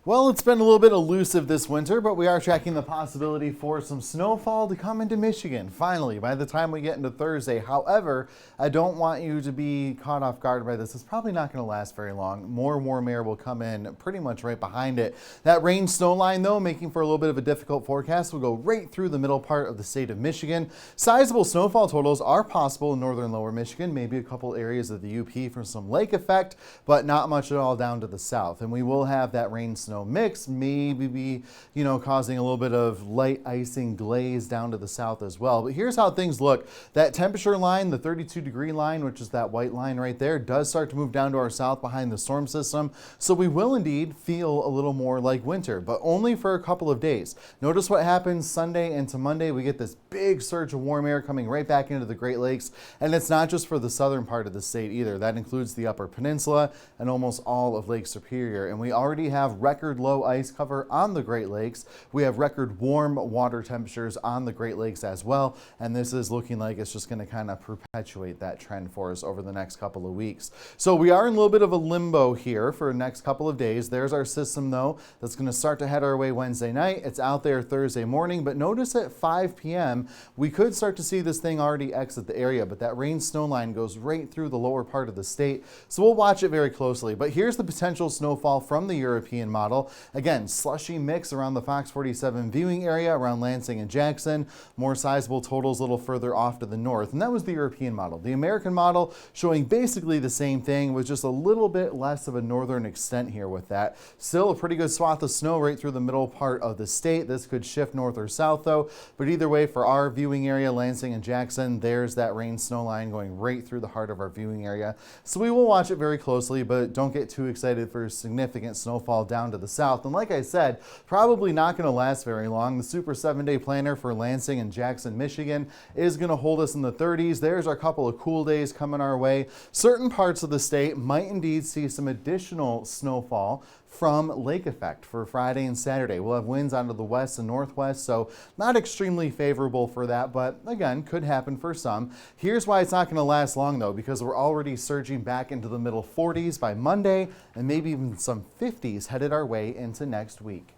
Well, it's been a little bit elusive this winter, but we are tracking the possibility for some snowfall to come into Michigan, finally, by the time we get into Thursday. However, I don't want you to be caught off guard by this. It's probably not going to last very long. More warm air will come in pretty much right behind it. That rain snow line, though, making for a little bit of a difficult forecast, will go right through the middle part of the state of Michigan. Sizable snowfall totals are possible in northern lower Michigan, maybe a couple areas of the UP for some lake effect, but not much at all down to the south. And we will have that rain snow mix, maybe be, causing a little bit of light icing glaze down to the south as well. But here's how things look. That temperature line, the 32-degree line, which is that white line right there, does start to move down to our south behind the storm system. So we will indeed feel a little more like winter, but only for a couple of days. Notice what happens Sunday into Monday. We get this big surge of warm air coming right back into the Great Lakes. And it's not just for the southern part of the state either. That includes the Upper Peninsula and almost all of Lake Superior. And we already have record low ice cover on the Great Lakes. We have record warm water temperatures on the Great Lakes as well. And this is looking like it's just going to kind of perpetuate that trend for us over the next couple of weeks. So we are in a little bit of a limbo here for the next couple of days. There's our system, though, that's going to start to head our way Wednesday night. It's out there Thursday morning, but notice at 5 p.m. we could start to see this thing already exit the area, but that rain snow line goes right through the lower part of the state. So we'll watch it very closely. But here's the potential snowfall from the European model. Again, slushy mix around the Fox 47 viewing area around Lansing and Jackson. More sizable totals a little further off to the north. And that was the European model. The American model showing basically the same thing with just a little bit less of a northern extent here with that. Still a pretty good swath of snow right through the middle part of the state. This could shift north or south though. But either way, for our viewing area, Lansing and Jackson, there's that rain snow line going right through the heart of our viewing area. So we will watch it very closely, but don't get too excited for significant snowfall down to the south. And like I said, probably not going to last very long. The Super 7-day planner for Lansing and Jackson, Michigan is going to hold us in the 30s. There's our couple of cool days coming our way. Certain parts of the state might indeed see some additional snowfall from lake effect for Friday and Saturday. We'll have winds out of the west and northwest, so not extremely favorable for that, but again, could happen for some. Here's why it's not going to last long though, because we're already surging back into the middle 40s by Monday and maybe even some 50s headed our way into next week.